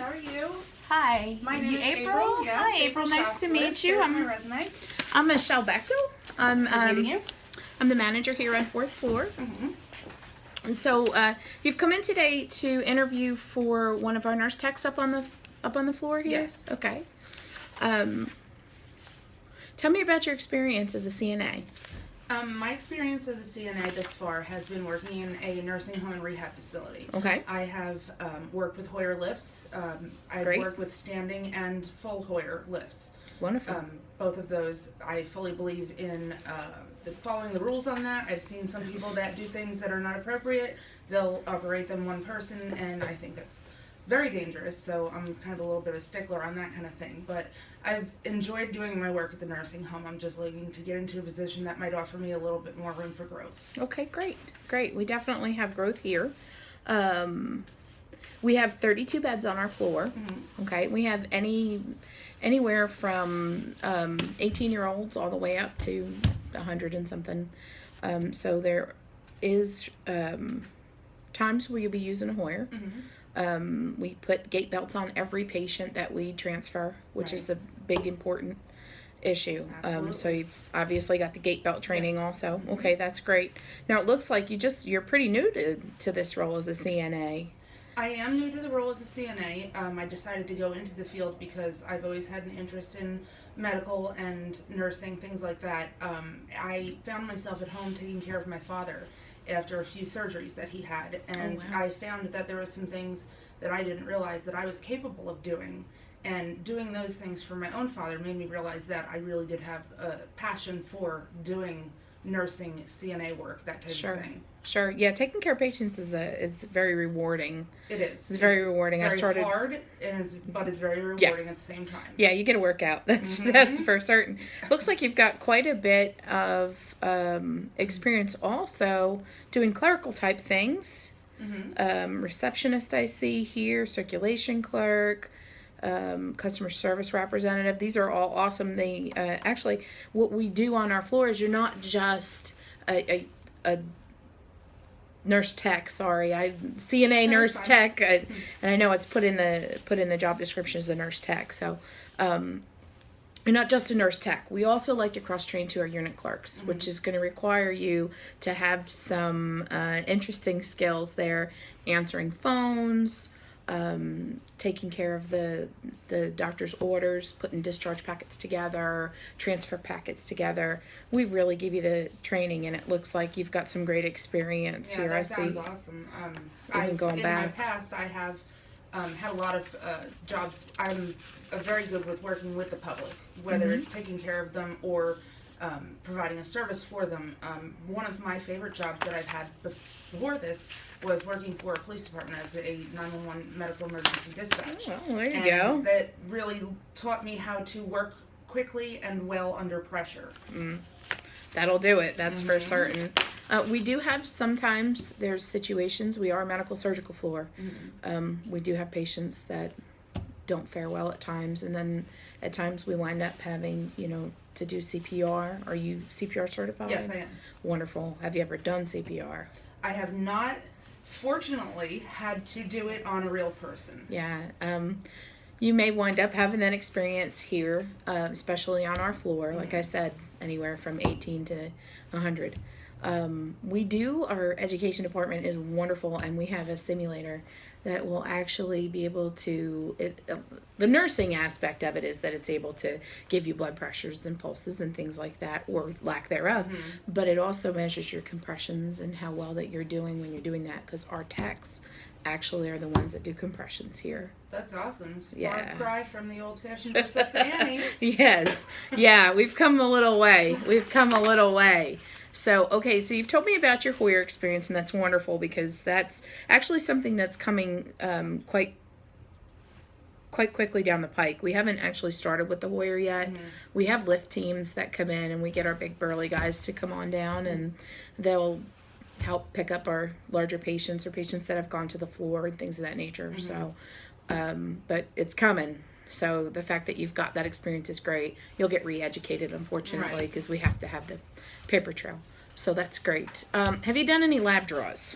How are you? Hi. My name is April. Yes, Hi, April. Nice to meet you. Here's my resume. I'm Michelle Bechtel. It's good meeting you. I'm the manager here on 4th floor. And so you've come in today to interview for one of our nurse techs up on the floor here. Yes. Okay. Tell me about your experience as a CNA. My experience as a CNA thus far has been working in a nursing home and rehab facility. Okay. I have worked with Hoyer lifts. I've Great. worked with standing and full Hoyer lifts. Wonderful. Both of those, I fully believe in following the rules on that. I've seen some people that do things that are not appropriate. They'll operate them one person, and I think that's very dangerous, so I'm kind of a little bit of a stickler on that kind of thing. But I've enjoyed doing my work at the nursing home. I'm just looking to get into a position that might offer me a little bit more room for growth. Okay, great. We definitely have growth here. We have 32 beds on our floor. Okay, we have anywhere from 18-year-olds all the way up to 100 and something. So there is times where you'll be using a Hoyer. We put gait belts on every patient that we transfer, which is a big important issue. So you've obviously got the gait belt training also. Okay, that's great. Now it looks like you're pretty new to this role as a CNA. I am new to the role as a CNA. I decided to go into the field because I've always had an interest in medical and nursing, things like that. I found myself at home taking care of my father after a few surgeries that he had, and I found that there were some things that I didn't realize that I was capable of doing, and doing those things for my own father made me realize that I really did have a passion for doing nursing, CNA work, that type of thing. Sure. Yeah, taking care of patients is very rewarding. It is. It's very rewarding. Very hard, but it's very rewarding at the same time. Yeah, you get a workout. That's for certain. Looks like you've got quite a bit of experience also doing clerical type things. Receptionist I see here, circulation clerk, customer service representative. These are all awesome. They actually, what we do on our floor is you're not just a nurse tech. CNA nurse tech, and I know it's put in the job description as a nurse tech. So, you're not just a nurse tech. We also like to cross train to our unit clerks, which is going to require you to have some interesting skills there, answering phones, taking care of the doctor's orders, putting discharge packets together, transfer packets together. We really give you the training, and it looks like you've got some great experience here. That sounds awesome. Even going back. In my past, I have had a lot of jobs. I'm very good with working with the public, whether it's taking care of them or providing a service for them. One of my favorite jobs that I've had before this was working for a police department as a 911 medical emergency dispatch. Oh, there you go. That really taught me how to work quickly and well under pressure. That'll do it. That's for certain. We do have sometimes there's situations. We are a medical surgical floor. We do have patients that don't fare well at times, and then at times we wind up having to do CPR. Are you CPR certified? Yes, I am. Wonderful. Have you ever done CPR? I have not, fortunately, had to do it on a real person. Yeah. You may wind up having that experience here, especially on our floor. Like I said, anywhere from 18 to 100. Our education department is wonderful, and we have a simulator that will actually be able to, the nursing aspect of it is that it's able to give you blood pressures and pulses and things like that, or lack thereof, but it also measures your compressions and how well that you're doing when you're doing that, because our techs actually are the ones that do compressions here. That's awesome. It's a far cry from the old-fashioned Princess Annie. Yes. Yeah, we've come a little way. So, okay, so you've told me about your Hoyer experience, and that's wonderful because that's actually something that's coming quite quickly down the pike. We haven't actually started with the Hoyer yet. We have lift teams that come in, and we get our big burly guys to come on down, and they'll help pick up our larger patients or patients that have gone to the floor and things of that nature. So, but it's coming. So the fact that you've got that experience is great. You'll get re-educated, unfortunately, because we have to have the paper trail. So that's great. Have you done any lab draws?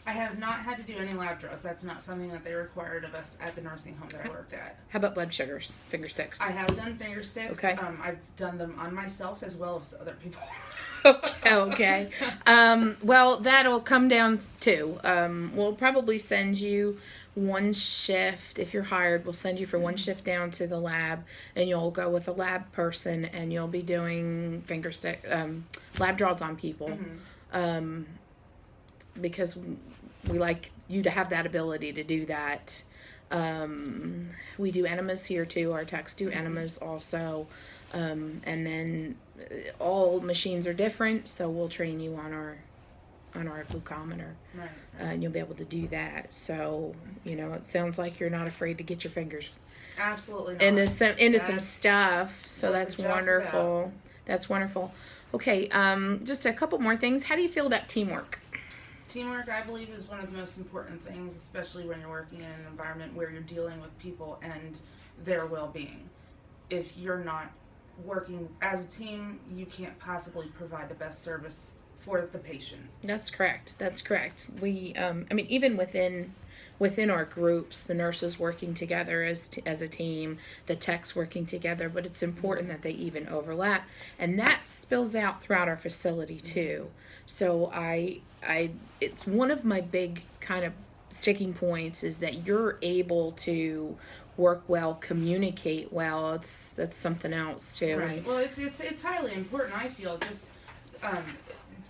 I have not had to do any lab draws. That's not something that they required of us at the nursing home that I worked at. How about blood sugars, finger sticks? I have done finger sticks. Okay. I've done them on myself as well as other people. Okay. Well, that'll come down to. We'll probably send you one shift. If you're hired, we'll send you for one shift down to the lab, and you'll go with a lab person, and you'll be doing lab draws on people. Because we like you to have that ability to do that. We do enemas here too. Our techs do enemas also. And then all machines are different, so we'll train you on our glucometer. Right. And you'll be able to do that. So, it sounds like you're not afraid to get your fingers Absolutely not. into some stuff. So what that's the job's wonderful. about. That's wonderful. Okay, just a couple more things. How do you feel about teamwork? Teamwork, I believe, is one of the most important things, especially when you're working in an environment where you're dealing with people and their well-being. If you're not working as a team, you can't possibly provide the best service for the patient. That's correct. We, even within our groups, the nurses working together as a team, the techs working together, but it's important that they even overlap, and that spills out throughout our facility too. So it's one of my big kind of sticking points is that you're able to work well, communicate well. That's something else too. Right. Well, it's highly important. I feel just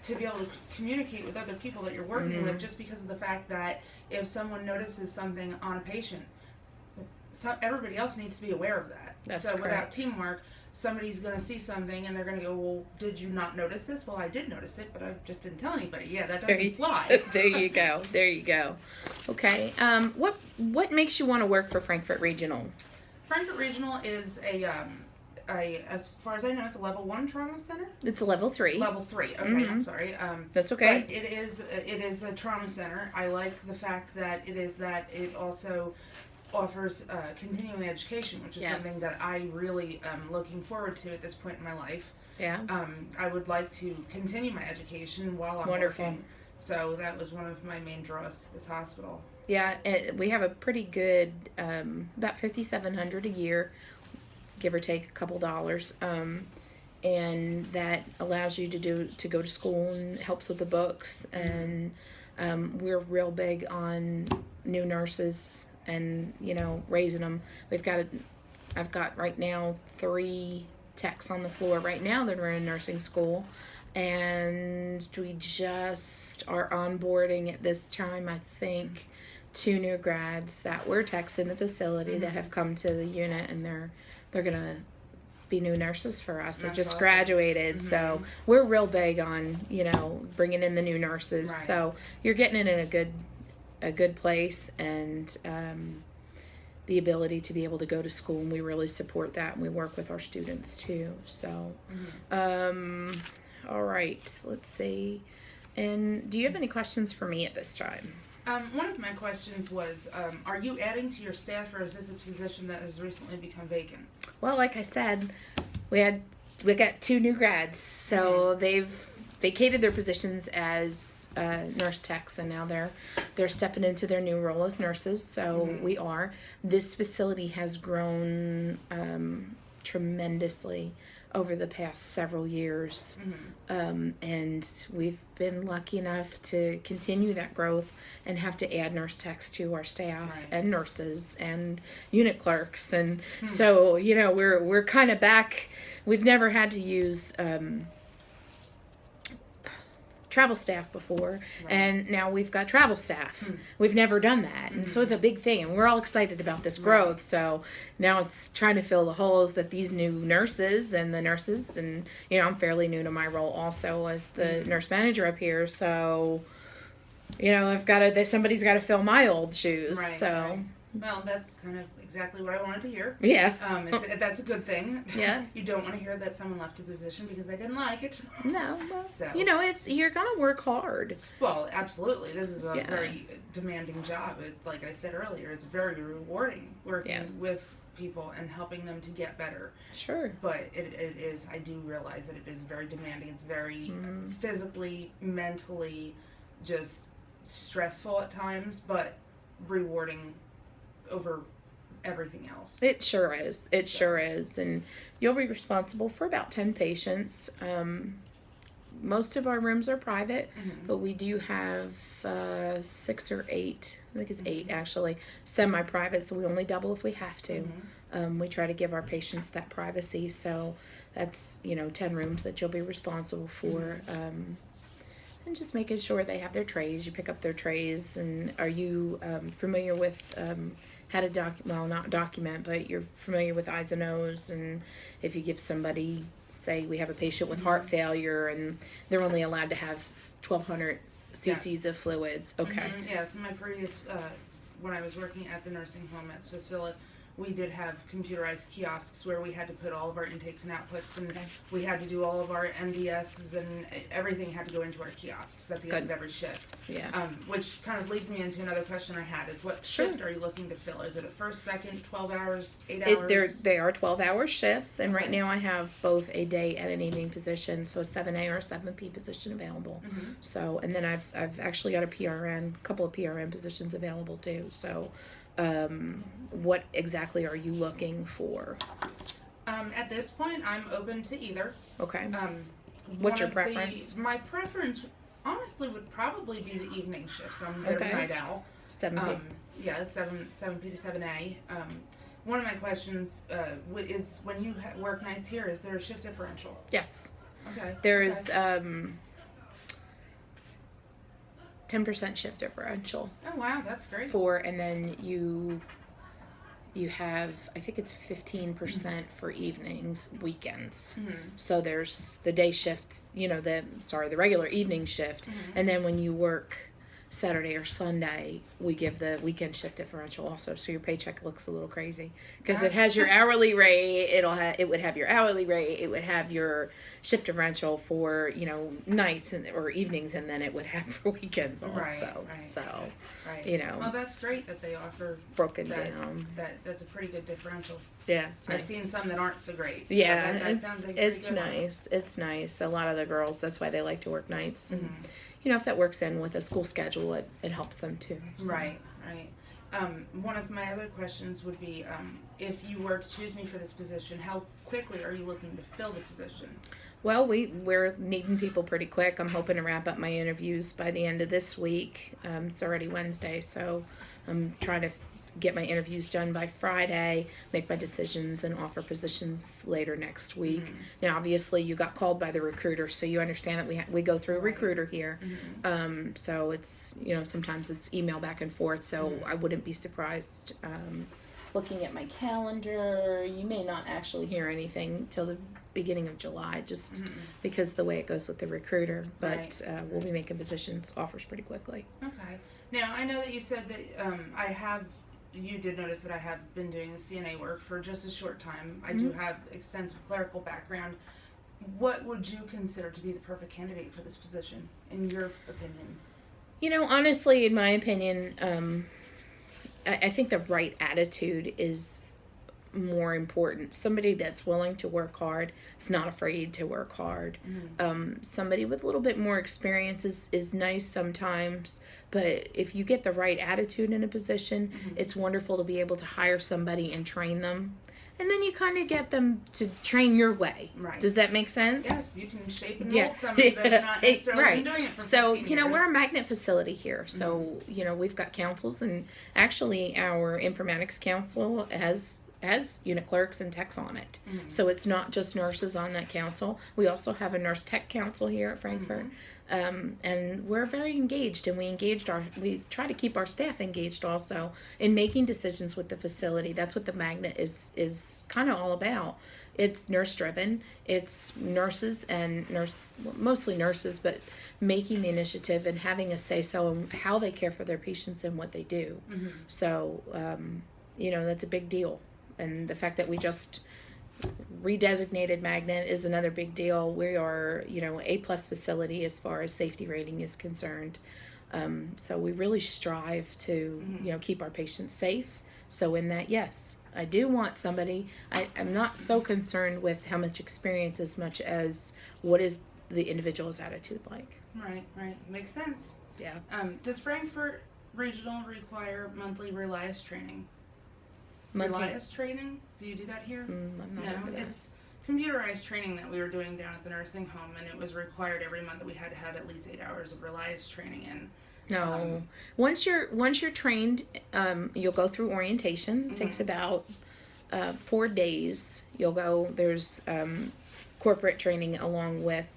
to be able to communicate with other people that you're working with, just because of the fact that if someone notices something on a patient, everybody else needs to be aware of that. That's so without correct. teamwork, somebody's going to see something and they're going to go, well, did you not notice this? Well, I did notice it, but I just didn't tell anybody. Yeah, that doesn't fly. There you go. Okay. What makes you want to work for Frankfort Regional? Frankfort Regional is as far as I know, it's a level 1 trauma center. It's a level 3. Level 3. Okay, I'm sorry. That's okay. But it is a trauma center. I like the fact that it also offers continuing education, which is something that I really am looking forward to at this point in my life. Yeah. I would like to continue my education while I'm working. So that was one of my main draws to this hospital. Yeah, we have a pretty good, about $5,700 a year, give or take a couple dollars, and that allows you to go to school and helps with the books. And we're real big on new nurses and raising them. I've got right now 3 techs on the floor right now that are in nursing school, and we just are onboarding at this time, I think, 2 new grads that were techs in the facility that have come to the unit, and they're gonna be new nurses for us. They just awesome. Graduated, so we're real big on bringing in the new nurses. Right. So you're getting it in a good place, and the ability to be able to go to school, and we really support that, and we work with our students too. So, all right, let's see. And do you have any questions for me at this time? One of my questions was, are you adding to your staff, or is this a position that has recently become vacant? Well, like I said, we got 2 new grads, so they've vacated their positions as nurse techs, and now they're stepping into their new role as nurses. So this facility has grown tremendously over the past several years, and we've been lucky enough to continue that growth and have to add nurse techs to our staff, and nurses and unit clerks, and so we're kind of back. We've never had to use travel staff before, and now we've got travel staff. We've never done that, and so it's a big thing, and we're all excited about this growth. So now it's trying to fill the holes that these new nurses and the nurses, and I'm fairly new to my role also as the nurse manager up here, so somebody's got to fill my old shoes. Well, that's kind of exactly what I wanted to hear. Yeah. That's a good thing. Yeah. You don't want to hear that someone left a position because they didn't like it. No, well, So. you're gonna work hard. Well, absolutely. This is a very demanding job. Like I said earlier, it's very rewarding working with people and helping them to get better. Sure. But it is, I do realize that it is very demanding. It's very physically, mentally, just stressful at times, but rewarding over everything else. It sure is. It sure is. And you'll be responsible for about 10 patients. Most of our rooms are private, but we do have 6 or 8. I think it's 8 actually, semi-private. So we only double if we have to. We try to give our patients that privacy. So that's 10 rooms that you'll be responsible for. And just making sure they have their trays. You pick up their trays. And are you familiar with how to not document, but you're familiar with I's and O's, and if you give somebody, say we have a patient with heart failure and they're only allowed to have 1,200 cc's of fluids. Okay. Yes, in my previous, when I was working at the nursing home at Swissvilla, we did have computerized kiosks where we had to put all of our intakes and outputs, and we had to do all of our MDSs, and everything had to go into our kiosks at the end of every shift. Yeah. Which kind of leads me into another question I had, is what shift are you looking to fill? Is it a first, second, 12 hours, 8 hours? They are 12-hour shifts, and right now I have both a day and an evening position, so a 7A or 7P position available. So, and then I've actually got a couple of PRN positions available too. So, what exactly are you looking for? At this point, I'm open to either. Okay. What's your preference? My preference, honestly, would probably be the evening shifts. I'm a very night owl. 7P. Yeah, 7P to 7A. One of my questions is, when you work nights here, is there a shift differential? Yes. Okay. There is 10% shift differential. Oh wow, that's great. And then you have, I think it's 15% for evenings, weekends. So there's the day shift, the regular evening shift, and then when you work Saturday or Sunday, we give the weekend shift differential also, so your paycheck looks a little crazy because it has your hourly rate. It would have your hourly rate. It would have your shift differential for nights or evenings, and then it would have for weekends also. Right. So Well, that's great that they offer broken down. That's a pretty good differential. Yeah, it's nice. I've seen some that aren't so great. Yeah, so that sounds like it's nice. It's nice. A lot of the girls, that's why they like to work nights. And, if that works in with a school schedule, it helps them too. So. Right. One of my other questions would be, if you were to choose me for this position, how quickly are you looking to fill the position? Well, we're needing people pretty quick. I'm hoping to wrap up my interviews by the end of this week. It's already Wednesday, so I'm trying to get my interviews done by Friday, make my decisions, and offer positions later next week. Now, obviously, you got called by the recruiter, so you understand that we go through a recruiter here. So it's, sometimes it's email back and forth, so I wouldn't be surprised. Looking at my calendar, you may not actually hear anything till the beginning of July, just because the way it goes with the recruiter. But we'll be making positions, offers pretty quickly. Okay. Now, I know that you said that you did notice that I have been doing the CNA work for just a short time. I do have extensive clerical background. What would you consider to be the perfect candidate for this position, in your opinion? Honestly, in my opinion, I think the right attitude is more important. Somebody that's willing to work hard, is not afraid to work hard. Somebody with a little bit more experience is nice sometimes, but if you get the right attitude in a position, it's wonderful to be able to hire somebody and train them. And then you kind of get them to train your way. Right. Does that make sense? Yes, you can shape and mold somebody that's not necessarily been doing it for 15 years. We're a magnet facility here. So, we've got councils, and actually our informatics council has unit clerks and techs on it. So it's not just nurses on that council. We also have a nurse tech council here at Frankfort. And we're very engaged, and we try to keep our staff engaged also in making decisions with the facility. That's what the magnet is kind of all about. It's nurse driven. It's nurses mostly nurses, but making the initiative and having a say so in how they care for their patients and what they do. So, that's a big deal. And the fact that we just redesignated magnet is another big deal. We are, A+ facility as far as safety rating is concerned. So we really strive to, keep our patients safe. So in that, yes, I do want somebody. I'm not so concerned with how much experience as much as what is the individual's attitude like. Right. Makes sense. Yeah. Does Frankfurt Regional require monthly Relias training? Monthly. Relias training? Do you do that here? I'm not over No, that. it's computerized training that we were doing down at the nursing home, and it was required every month that we had to have at least 8 hours of Relias training in. No. Once you're trained, you'll go through orientation. It takes about 4 days. You'll go. There's corporate training along with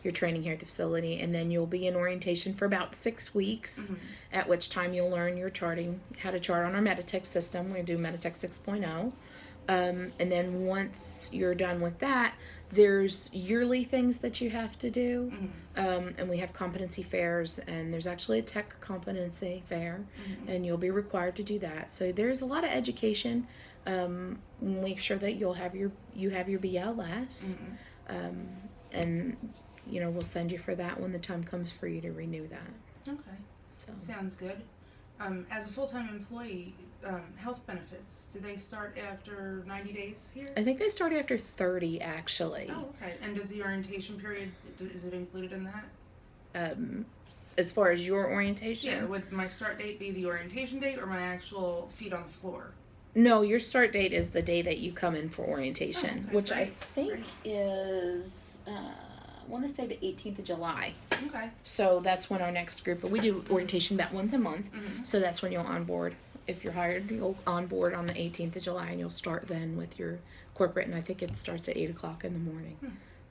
your training here at the facility, and then you'll be in orientation for about 6 weeks. At which time you'll learn your charting, how to chart on our Meditech system. We're gonna do Meditech 6.0. And then once you're done with that, there's yearly things that you have to do. And we have competency fairs, and there's actually a tech competency fair, and you'll be required to do that. So there's a lot of education. Make sure that you have your BLS, and we'll send you for that when the time comes for you to renew that. Okay, So sounds good. As a full-time employee, health benefits, do they start after 90 days here? I think they start after 30, actually. Oh, okay. And does the orientation period, is it included in that? As far as your orientation? Yeah, would my start date be the orientation date or my actual feet on the floor? No, your start date is the day that you come in for orientation, okay, which I great, think great. is, I want to say the 18th of July. Okay. So that's when our next group, but we do orientation about once a month. Mhm. So that's when you'll onboard. If you're hired, you'll onboard on the 18th of July, and you'll start then with your corporate, and I think it starts at 8 o'clock in the morning.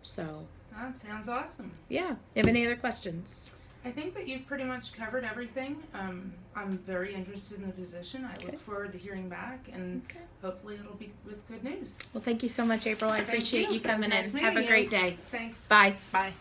So, That sounds awesome. yeah. You have any other questions? I think that you've pretty much covered everything. I'm very interested in the position. I Okay. look forward to hearing back, and Okay. hopefully it'll be with good news. Well, thank you so much, April. I Thank appreciate you It was coming nice in. meeting Have a you. great day. Thanks. Bye. Bye.